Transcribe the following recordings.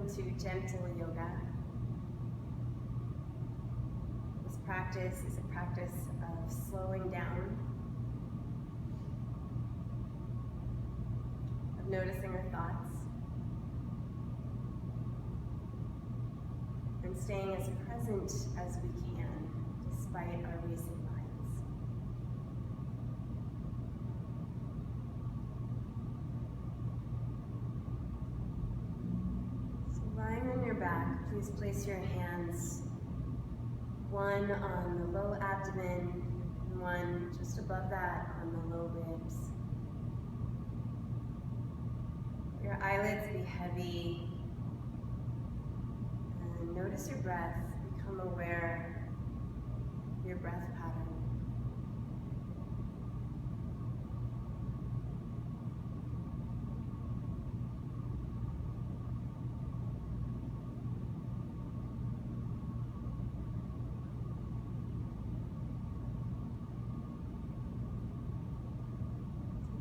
Welcome to gentle yoga. This practice is a practice of slowing down, of noticing our thoughts, and staying as present as we can despite our racing minds. So lying on your back, please place your hands one on the low abdomen and one just above that on the low ribs. Your eyelids be heavy, and notice your breath. Become aware of your breath pattern.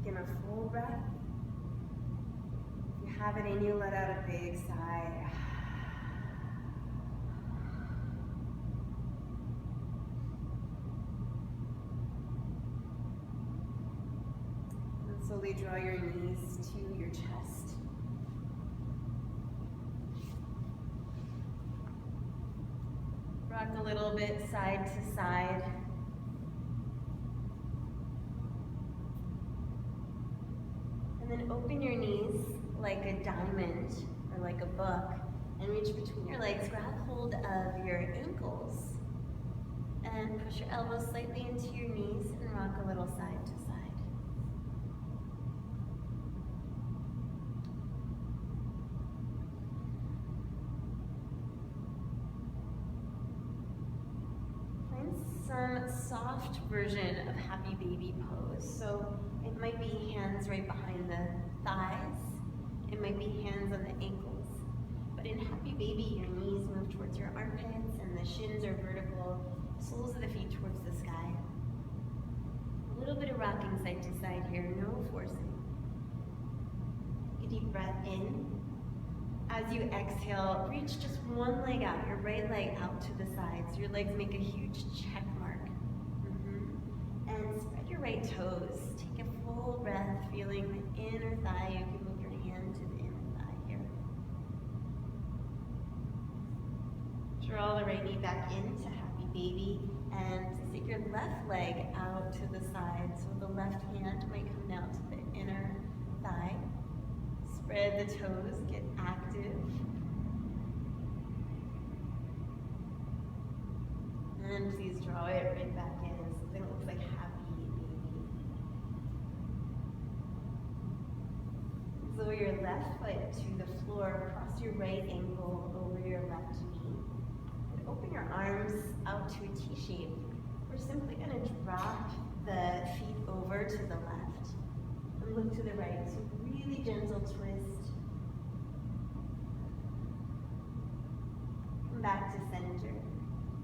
Take in a full breath. If you have it in you, let out a big sigh. And slowly draw your knees to your chest. Rock a little bit side to side. And then open your knees like a diamond or like a book and reach between your legs, grab hold of your ankles and push your elbows slightly into your knees and rock a little side to side. Find some soft version of happy baby pose. So it might be hands right behind the thighs. It might be hands on the ankles. But in happy baby, your knees move towards your armpits and the shins are vertical, soles of the feet towards the sky. A little bit of rocking side to side here, no forcing. Take a deep breath in. As you exhale, reach just one leg out, your right leg out to the sides. Your legs make a huge check mark. And spread your right toes. Take a full breath, feeling the inner thigh. You can move your hand to the inner thigh here. Draw the right knee back into happy baby and take your left leg out to the side. So the left hand might come down to the inner thigh. Spread the toes, get active. And please draw it right back in, something that looks like happy baby. Lower your left foot to the floor, cross your right ankle over your left knee. And open your arms out to a T shape. We're simply going to drop the feet over to the left and look to the right. So really gentle twist. Come back to center.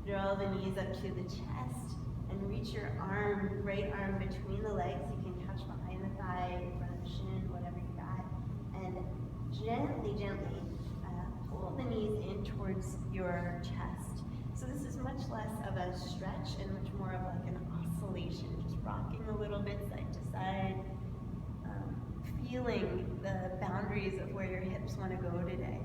Draw the knees up to the chest and reach your arm, right arm between the legs. You can catch behind the thigh, in front of the shin, whatever you got. And gently, gently pull the knees in towards your chest. So this is much less of a stretch and much more of like an oscillation, just rocking a little bit side to side, feeling the boundaries of where your hips want to go today.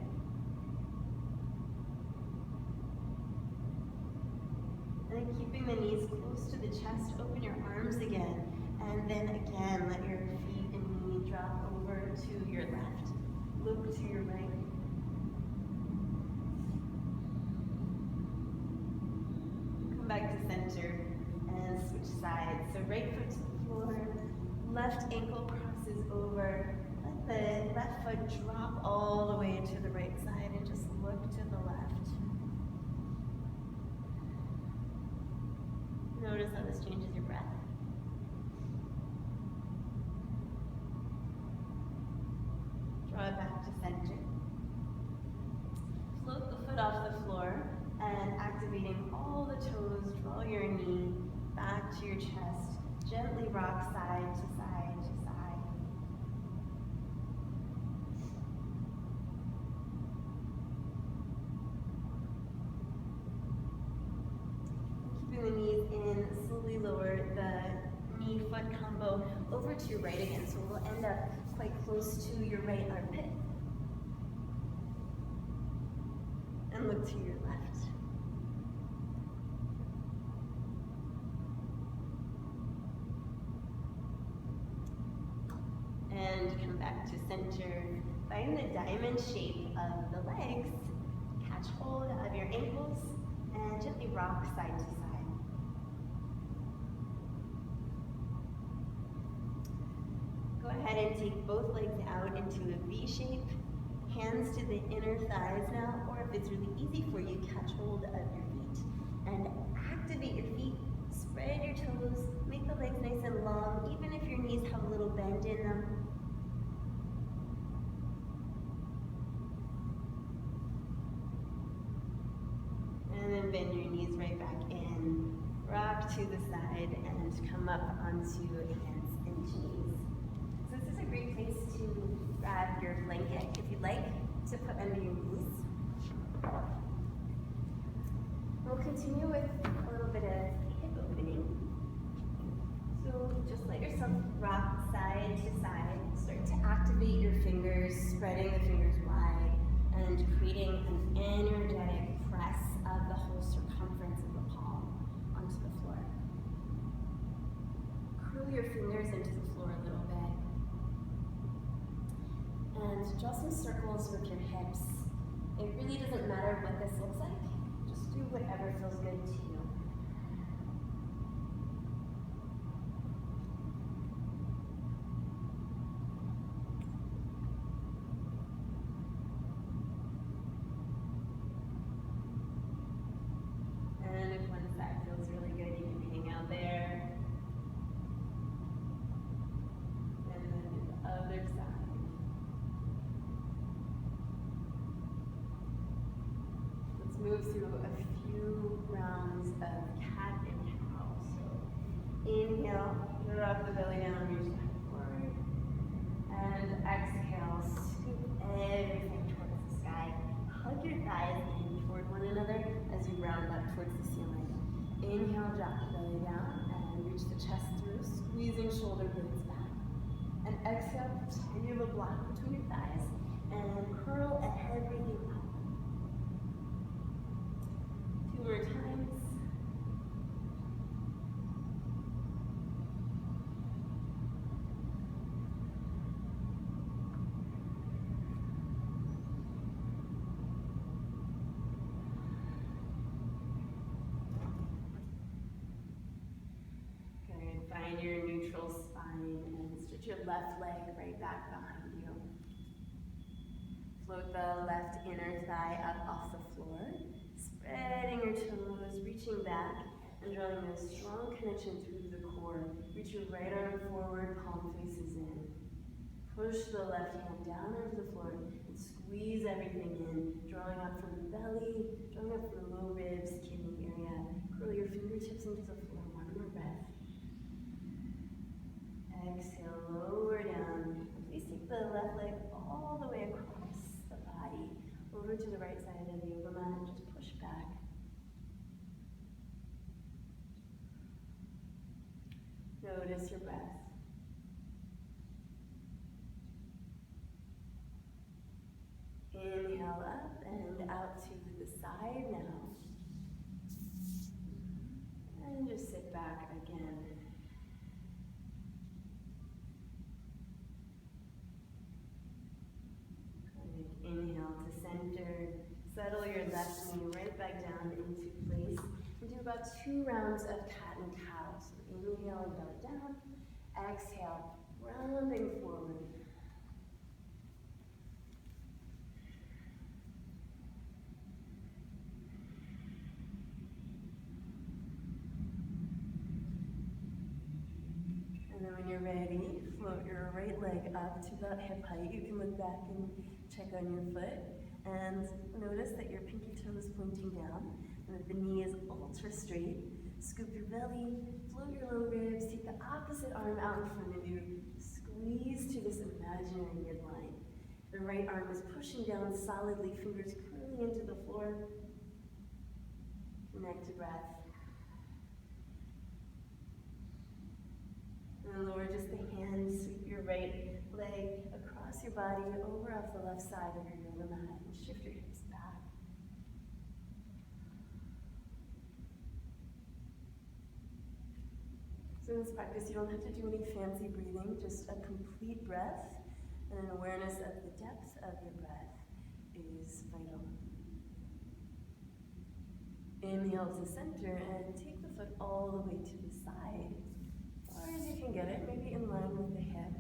And then keeping the knees close to the chest, open your arms again. And then again, let your feet and knee drop over to your left. Look to your right. Come back to center and switch sides. So right foot to the floor, left ankle crosses over. Let the left foot drop all the way to the right side and just look to the left. Notice how this changes your breath. Draw it back to center. Float the foot off the floor and activating all the toes, draw your knee back to your chest. Gently rock side to side to side. over to your right again. So we'll end up quite close to your right armpit. And look to your left. And come back to center. Find the diamond shape of the legs. Catch hold of your ankles and gently rock side to side. Go ahead and take both legs out into a V shape. Hands to the inner thighs now, or if it's really easy for you, catch hold of your feet. And activate your feet, spread your toes, make the legs nice and long, even if your knees have a little bend in them. And then bend your knees right back in. Rock to the side and come up onto hands and knees. So this is a great place to grab your blanket, if you'd like, to put under your knees. We'll continue with a little bit of hip opening. So just let yourself rock side to side. Start to activate your fingers, spreading the fingers wide, and creating an energetic press of the whole circumference of the palm onto the floor. Curl your fingers into the floor a little bit. And draw some circles with your hips. It really doesn't matter what this looks like. Just do whatever feels good to you. And if one side feels really good, you can hang out there. And then the other side. Move through a few rounds of cat and cow. So inhale, drop the belly down, reach back forward. And exhale, scoop everything towards the sky. Hug your thighs in toward one another as you round up towards the ceiling. Inhale, drop the belly down and reach the chest through, squeezing shoulder blades back. And exhale, pretend you have a block between your thighs and curl everything up. Two more times. Good. Find your neutral spine and stretch your left leg right back behind you. Float the left inner thigh up off the floor. Spreading your toes, reaching back, and drawing a strong connection through the core. Reach your right arm forward, palm faces in. Push the left hand down onto the floor and squeeze everything in, drawing up from the belly, drawing up from the low ribs, kidney area. Curl your fingertips into the floor. One more breath. Exhale, lower down. Please take the left leg all the way across the body, over to the right side of the yoga mat, and just push back. Notice your breath. Inhale up and out to the side now. And just sit back again. Good. Inhale to center. Settle your left knee right back down into place. We do about 2 rounds of cat and cow. So inhale and belly down. Exhale, rounding forward. And then when you're ready, float your right leg up to about hip height. You can look back and check on your foot. And notice that your pinky toe is pointing down and that the knee is ultra straight. Scoop your belly, float your low ribs, take the opposite arm out in front of you. Squeeze to this imaginary midline. The right arm is pushing down solidly, fingers curling into the floor. Connect to breath. And then lower just the hands, sweep your right leg across your body, over off the left side of your yoga mat, and shift your hips back. So in this practice, you don't have to do any fancy breathing, just a complete breath and an awareness of the depth of your breath is vital. Inhale to center and take the foot all the way to the side, as far as you can get it, maybe in line with the hip,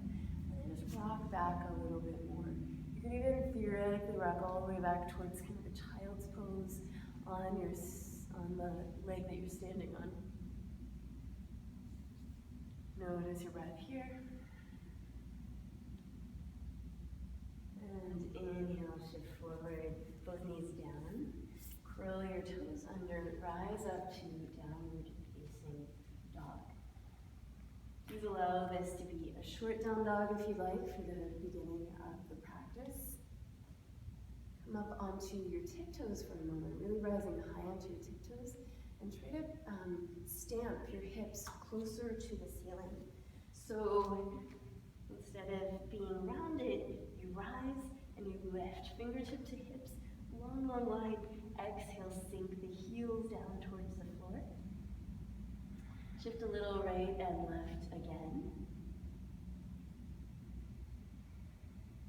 and then just rock back a little bit more. You can even theoretically rock all the way back towards kind of a child's pose on the leg that you're standing on. Notice your breath here. And inhale, shift forward, both knees down. Curl your toes under, rise up to downward facing dog. Please allow this to be a short down dog if you like for the beginning of the practice. Come up onto your tiptoes for a moment, really rising high onto your tiptoes, and try to stamp your hips closer to the ceiling. So instead of being rounded, you rise and you lift fingertip to hips, long, long line. Exhale, sink the heels down towards the floor. Shift a little right and left again.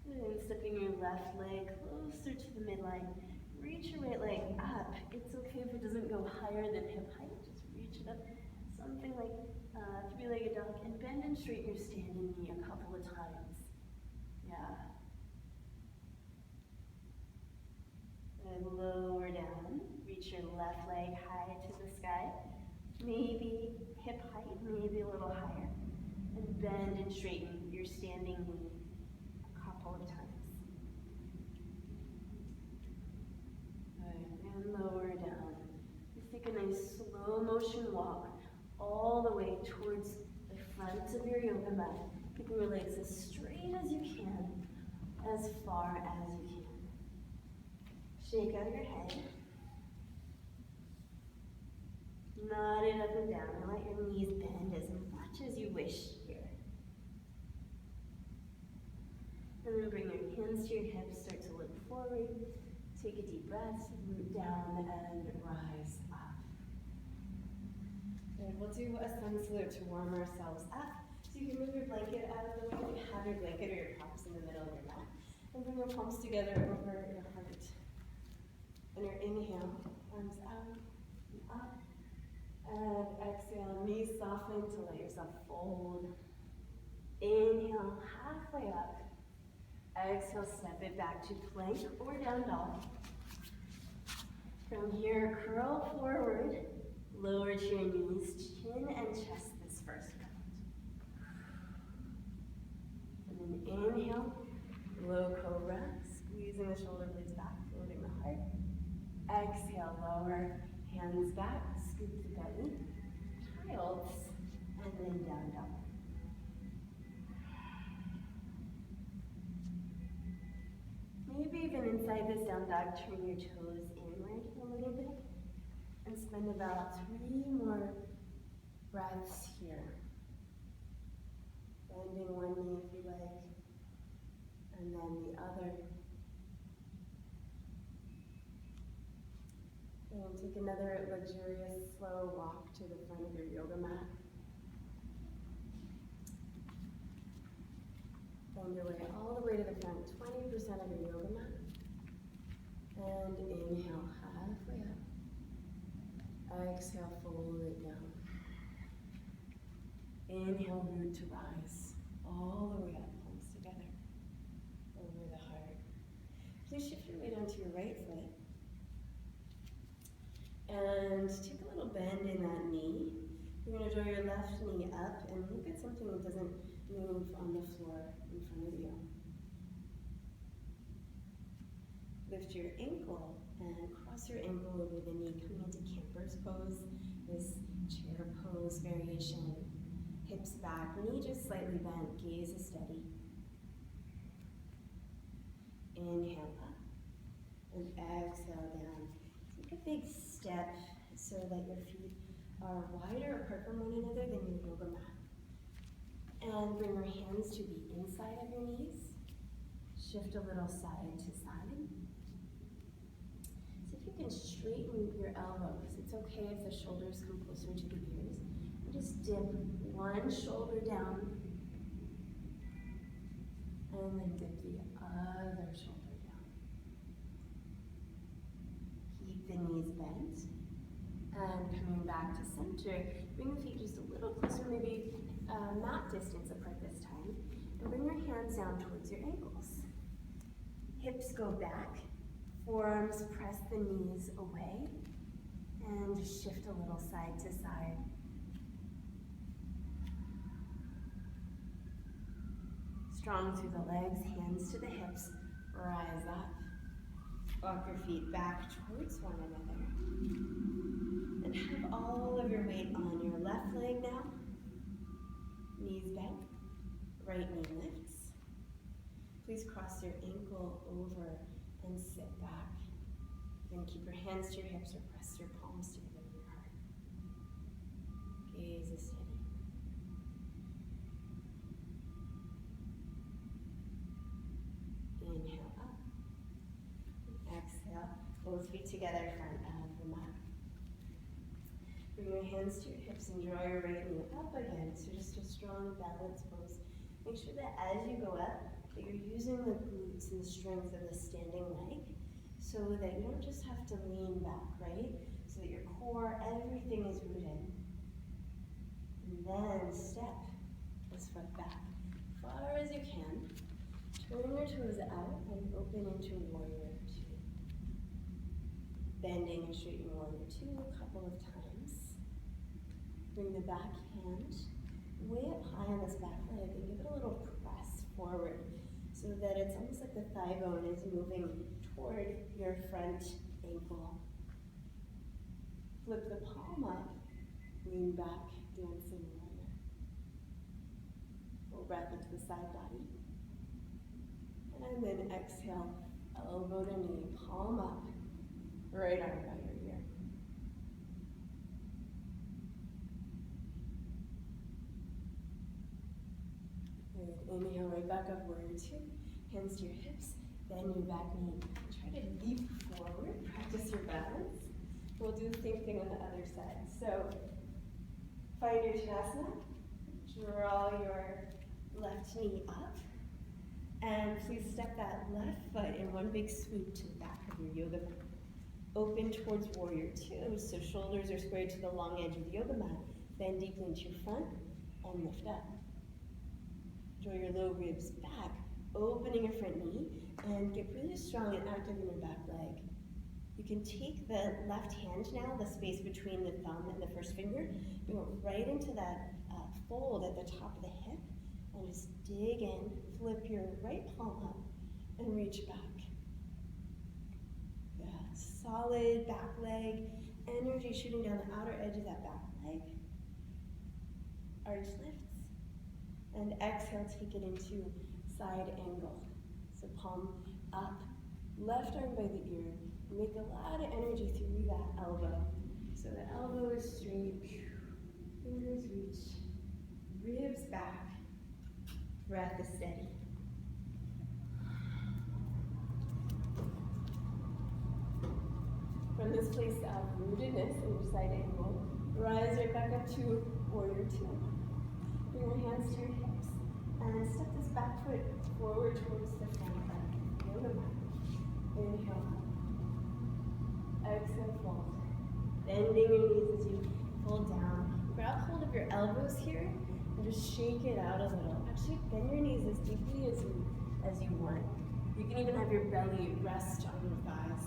And stepping your left leg closer to the midline. Reach your right leg up. It's okay if it doesn't go higher than hip height. Just reach it up. Something like three-legged dog. And bend and straighten your standing knee a couple of times. Yeah. And lower down. Reach your left leg high to the sky. Maybe hip height, maybe a little higher. And bend and straighten your standing knee a couple of times. And lower down. Just take a nice slow motion walk all the way towards the front of your yoga mat. Keeping your legs as straight as you can, as far as you can. Shake out your head. Nod it up and down and let your knees bend as much as you wish here. And then bring your hands to your hips, start to look forward. Take a deep breath, root down and rise up. And we'll do a sun salute to warm ourselves up. So you can move your blanket out of the way. You have your blanket or your props in the middle of your mat. And bring your palms together over your heart. And your inhale, arms out and up. And exhale, knees soften to let yourself fold. Inhale, halfway up. Exhale, step it back to plank or down dog. From here, curl forward, lower to your knees, chin and chest this first round. And then inhale, low cobra, squeezing the shoulder blades back, floating the heart. Exhale, lower, hands back, scoop the belly, child's, and then down dog. Maybe even inside this down dog, turn your toes inward a little bit and spend about 3 more breaths here. Bending one knee if you like, and then the other. And take another luxurious, slow walk to the front of your yoga mat. Bend your way all the way to the front, 20% of your yoga mat. And inhale, halfway up. Exhale, fold it down. Inhale, root to rise. All the way up, palms together. Over the heart. Please shift your weight onto your right foot. And take a little bend in that knee. You're going to draw your left knee up and look at something that doesn't move on the floor in front of you. Lift your ankle and cross your ankle over the knee, coming into camper's pose, this chair pose variation. Hips back, knee just slightly bent, gaze is steady. Inhale up and exhale down. Take a big step so that your feet are wider apart from one another than your yoga mat. And bring your hands to the inside of your knees. Shift a little side to side. See if you can straighten your elbows. It's okay if the shoulders come closer to the ears. And just dip one shoulder down. And then dip the other shoulder down. Keep the knees bent. And coming back to center, bring the feet just a little closer, maybe mat distance apart this time. And bring your hands down towards your ankles. Hips go back, forearms press the knees away, and just shift a little side to side. Strong through the legs, hands to the hips, rise up. Walk your feet back towards one another. And have all of your weight on your left leg now. Knees bent, right knee lifts. Please cross your ankle over and sit back. Then keep your hands to your hips or press your palms together in your heart. Gaze is steady. Inhale up. Exhale, both feet together in front of the mat. Bring your hands to your hips and draw your right knee up again. So just a strong balance pose. Make sure that as you go up, that you're using the glutes and the strength of the standing leg so that you don't just have to lean back, right? So that your core, everything is rooted. And then step this foot back far as you can. Turn your toes out and open into warrior two. Bending and straightening warrior two a couple of times. Bring the back hand way up high on this back leg and give it a little press forward so that it's almost like the thigh bone is moving toward your front ankle. Flip the palm up, lean back, dancing warrior. Full breath into the side body. And then exhale, elbow to knee, palm up, right arm by your ear. Good. Inhale, right back up, warrior two. Hands to your hips, bend your back knee. Try to leap forward, practice your balance. We'll do the same thing on the other side. So, find your Konasana. Draw your left knee up. And please step that left foot in one big swoop to the back of your yoga mat. Open towards warrior two, so shoulders are squared to the long edge of the yoga mat. Bend deeply into your front and lift up. Draw your low ribs back, opening your front knee, and get really strong and active in your back leg. You can take the left hand now, the space between the thumb and the first finger, bring it right into that fold at the top of the hip, and just dig in, flip your right palm up, and reach back. Yeah, solid back leg, energy shooting down the outer edge of that back leg. Arch lifts, and exhale, take it into side angle. So palm up, left arm by the ear, make a lot of energy through that elbow. So the elbow is straight, fingers reach, ribs back. Breath is steady. From this place of rootedness in your side angle, rise right back up to warrior two. Bring your hands to your hips and step this back foot forward towards the front of the yoga mat. Inhale up. Exhale, fold. Bending your knees as you fold down. Grab hold of your elbows here. And just shake it out a little. Actually, bend your knees as deeply as you want. You can even have your belly rest on your thighs.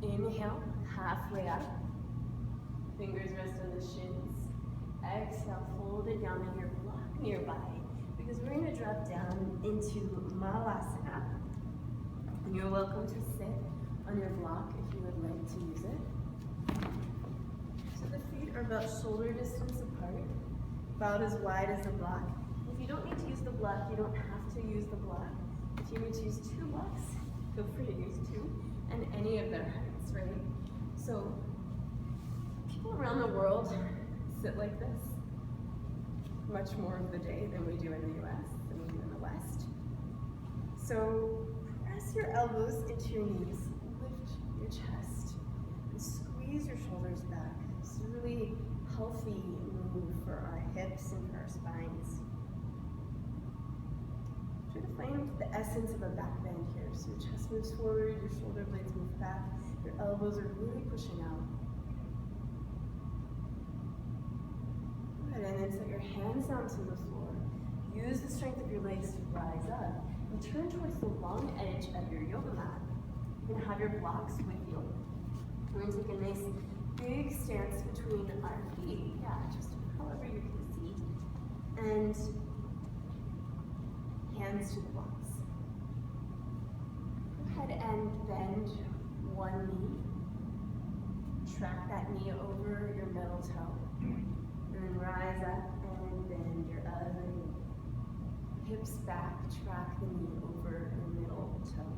Inhale, halfway up. Fingers rest on the shins. Exhale, fold it down in your block nearby, because we're going to drop down into Malasana. And you're welcome to sit on your block if you would like to use it. So the feet are about shoulder distance apart, about as wide as the block. If you don't need to use the block, you don't have to use the block. If you need to use two blocks, Feel free to use 2 and any of their heights, right? So people around the world sit like this much more of the day than we do in the US, than we do in the West. So press your elbows into your knees, lift your chest, and squeeze your shoulders back. It's a really healthy move for our hips and for our spines. Try to find the essence of a back bend here. So your chest moves forward, your shoulder blades move back, your elbows are really pushing out. Good, and then set your hands down to the floor. Use the strength of your legs to rise up and turn towards the long edge of your yoga mat. You can have your blocks with you. We're going to take a nice big stance between our feet. Yeah, just however you can see. And hands to the blocks. Go ahead and bend one knee. Track that knee over your middle toe. And rise up and bend your other knee. Hips back, track the knee over your middle toe.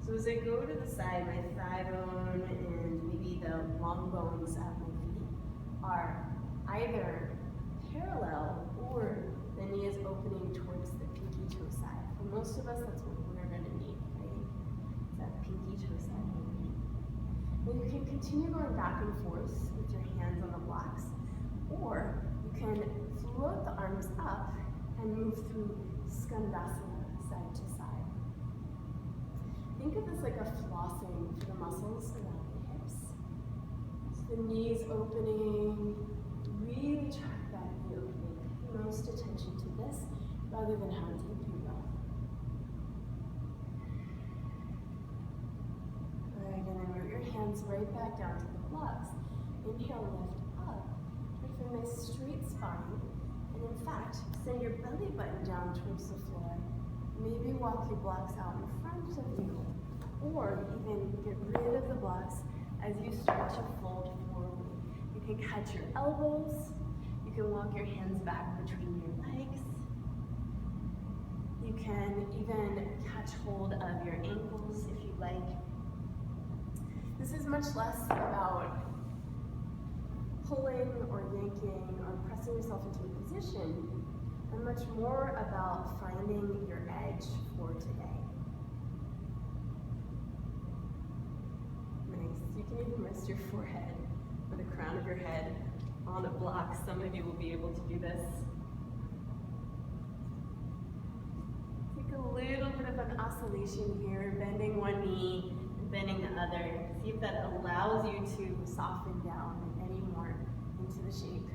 So as I go to the side, my thigh bone and maybe the long bones at my feet are either parallel or the knee is opening towards the pinky toe side. For most of us, that's what we're going to need, right? That pinky toe side opening. Then you can continue going back and forth with your hands on the blocks, or you can float the arms up and move through skandasana side to side. Think of this like a flossing for the muscles around the hips. So the knees opening, really track that knee opening. Pay most attention to this rather than how deep you go. All right, and then root your hands right back down to the blocks. Inhale, lift up. With a nice straight spine, and in fact, send your belly button down towards the floor. Maybe walk your blocks out in front of you, or even get rid of the blocks as you start to fold forward. You can catch your elbows, you can walk your hands back between your legs, you can even catch hold of your ankles if you like. This is much less about pulling or yanking or pressing yourself into a position, and much more about finding your edge for today. Nice. You can even rest your forehead or the crown of your head on a block. Some of you will be able to do this. Take a little bit of an oscillation here, bending one knee and bending the other. See if that allows you to soften down any more into the shape.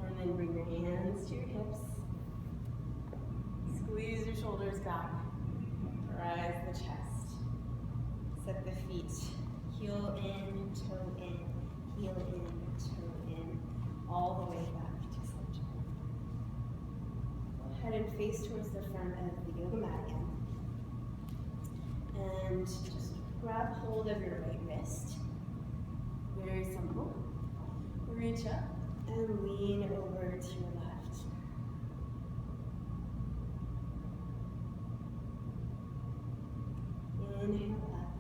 And then bring your hands to your hips. Squeeze your shoulders back. Rise the chest. Set the feet. Heel in, toe in, heel in, toe in, all the way back to center. Go ahead and face towards the front of the yoga mat again. And just grab hold of your right wrist. Very simple. Reach up and lean over to your left. Inhale up.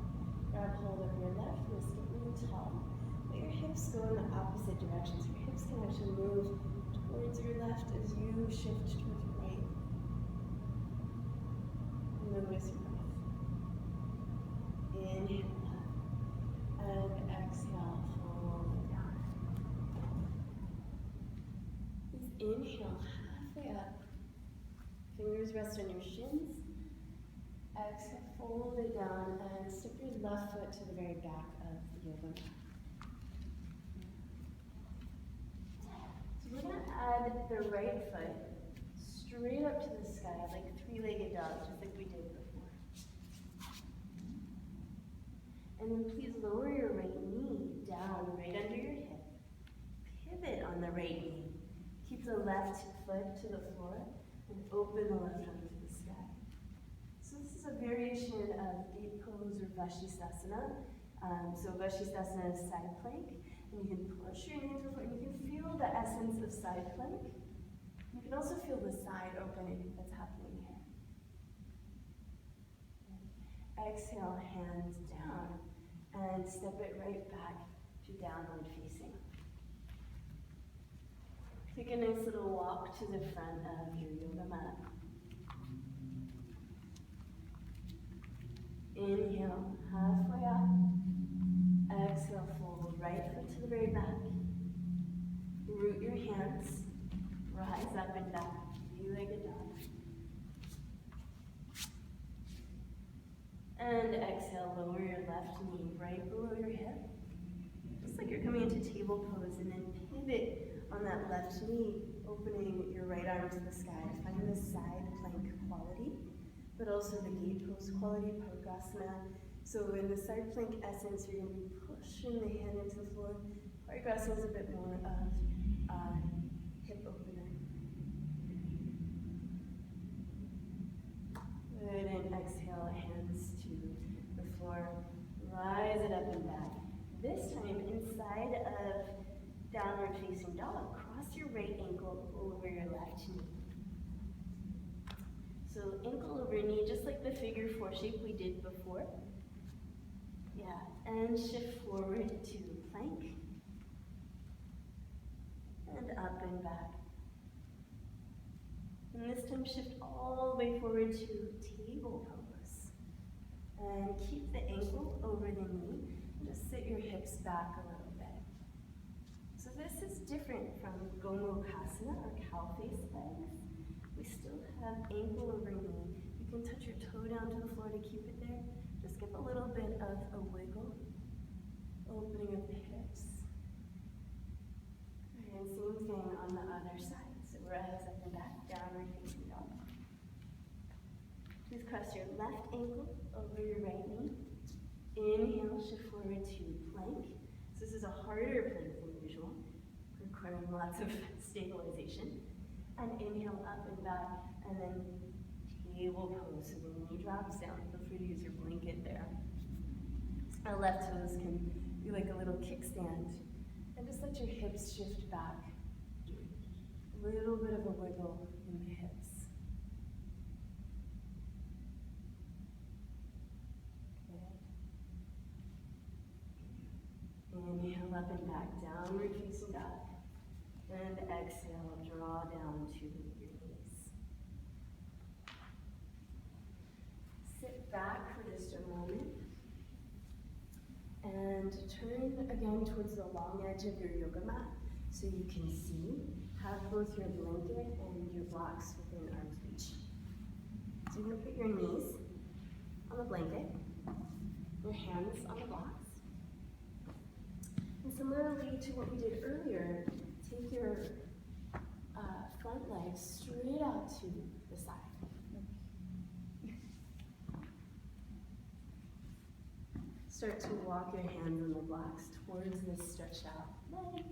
Grab hold of your left wrist, get really tall. Let your hips go in the opposite direction. So your hips can actually move towards your left as you shift towards your right. Notice your breath. Inhale up. And exhale, fold it down. Please inhale halfway up. Fingers rest on your shins. Exhale, fold it down and step your left foot to the very back of the yoga mat. So we're going to add the right foot straight up to the sky, like three-legged dog, just like we did before. And then please lower your right knee down right under your hip. Pivot on the right knee. Keep the left foot to the floor and open the left arm to the sky. So this is a variation of gate pose or Vashisthasana. So Vashisthasana is side plank, And you can push your knee into the floor, and you can feel the essence of side plank. You can also feel the side opening that's happening here. Exhale, hands down, and step it right back to downward facing. Take a nice little walk to the front of your yoga mat. Inhale, halfway up. Exhale, fold right foot to the very back. Root your hands. Rise up and back. Three-legged dog. And exhale, lower your left knee right below your hip. Just like you're coming into table pose, and then pivot on that left knee, opening your right arm to the sky. Find the side plank quality, but also the gate pose quality, Baddha Konasana. So in the side plank essence, you're going to be pushing the hand into the floor. Baddha Konasana is a bit more of hip opener. Good, and exhale, hands to the floor. Rise it up and back. This time, inside of downward facing dog, cross your right ankle over your left knee. So ankle over knee, just like the figure four shape we did before. Yeah, and shift forward to plank. And up and back. And this time shift all the way forward to table pose. And keep the ankle over the knee. Just sit your hips back a little bit. So this is different from Gomukhasana or cow face legs. We still have ankle over knee. You can touch your toe down to the floor to keep it there. Just give a little bit of a wiggle. Opening of the hips. And same thing on the other side. So rise up and back, downward facing dog. Please cross your left ankle over your right knee. Inhale, shift forward to plank. So this is a harder plank than usual, requiring lots of stabilization. And inhale up and back, and then table pose. So the knee drops down. Feel free to use your blanket there. Our left toes can be like a little kickstand. And just let your hips shift back. A little bit of a wiggle in the hips. Good. Inhale up and back, downward facing dog. And exhale, draw down to your knees. Sit back for just a moment. And turn again towards the long edge of your yoga mat so you can see. Have both your blanket and your blocks within arm's reach. So you're going to put your knees on the blanket, your hands on the blocks. And similarly to what we did earlier, take your front legs straight out to the side. Start to walk your hands on the blocks towards this stretched out leg.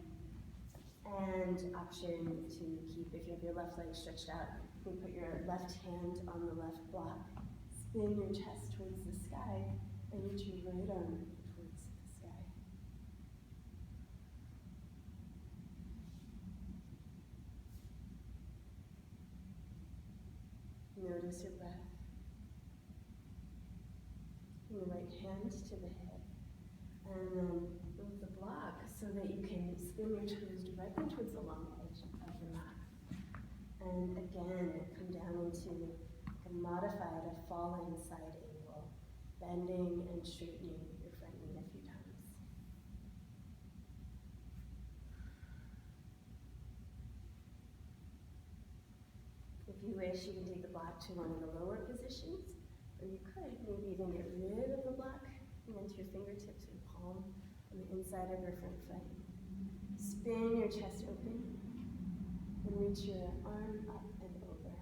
And option to keep, if you have your left leg stretched out, you can put your left hand on the left block. Spin your chest towards the sky and reach your right arm towards the sky. Notice your breath. Your right hand to the hip. And then move the block so that you can spin your toes directly towards the long edge of the mat. And again, come down into a modified, a fallen side angle, bending and straightening your front knee a few times. If you wish, you can take the block to one of the lower positions, or you could maybe even get rid of the block and into your fingertips or palm on the inside of your front foot. Spin your chest open and reach your arm up and over.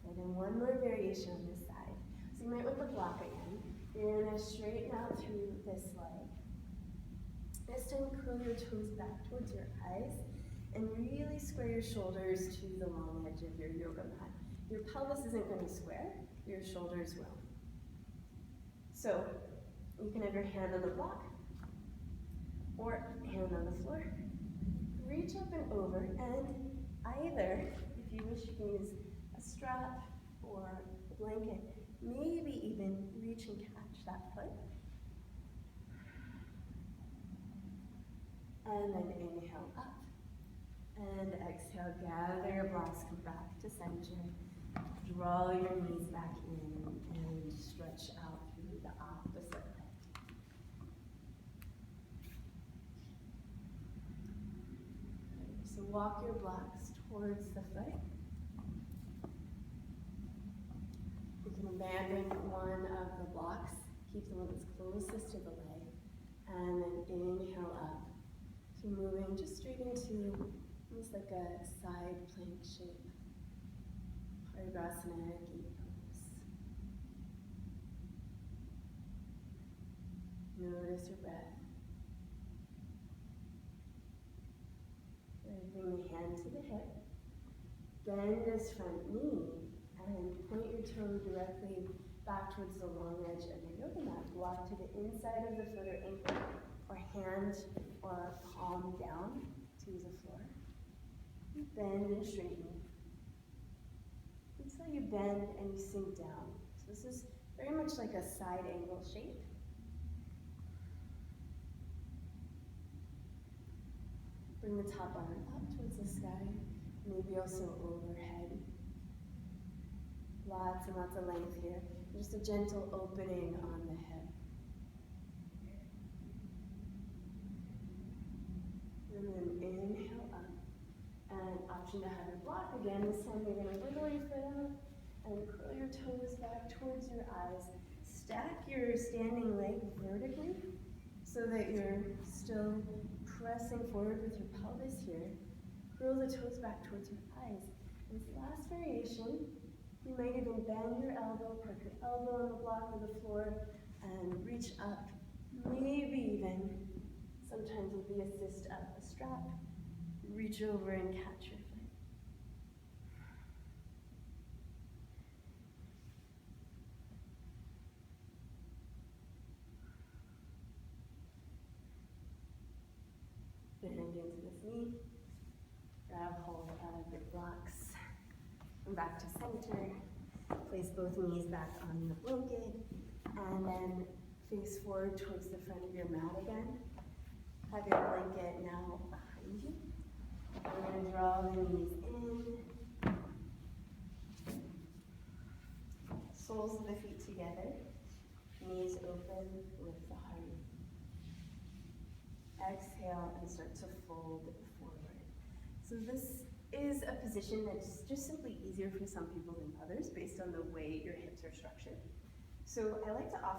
And then one more variation on this side. So you might want the block again. You're going to straighten out through this leg. This time, curl your toes back towards your eyes and really square your shoulders to the long edge of your yoga mat. Your pelvis isn't going to square, your shoulders will. So you can have your hand on the block or hand on the floor. Reach up and over, and either, if you wish, you can use a strap or a blanket, maybe even reach and catch that foot. And then inhale up, and exhale, gather your blocks, come back to center. Draw your knees back in and stretch out through the opposite leg. So walk your blocks towards the foot. You can abandon one of the blocks, keep the one that's closest to the leg, and then inhale up. So moving just straight into almost like a side plank shape. Konasana, gate pose. Notice your breath. And bring the hand to the hip. Bend this front knee and point your toe directly back towards the long edge of your yoga mat. Block to the inside of the foot or ankle, or hand or palm down to the floor. Bend and straighten. Until you bend and you sink down. So this is very much like a side angle shape. Bring the top arm up towards the sky, maybe also overhead. Lots and lots of length here. Just a gentle opening on the hip. And then inhale up. And option to have your block again. This time you're going to wiggle your foot out and curl your toes back towards your eyes. Stack your standing leg vertically so that you're still pressing forward with your pelvis here. Curl the toes back towards your eyes. This last variation, you might even bend your elbow, park your elbow on the block or the floor, and reach up. Maybe even, sometimes with the assist of a strap, reach over and catch your foot. Bend into this knee. Grab hold of your blocks. Come back to center. Place both knees back on the blanket. And then face forward towards the front of your mat again. Have your blanket now behind you. We're going to draw the knees in. Soles of the feet together. Knees open with the heart. Exhale and start to fold forward. So this is a position that's just simply easier for some people than others based on the way your hips are structured. So I like to offer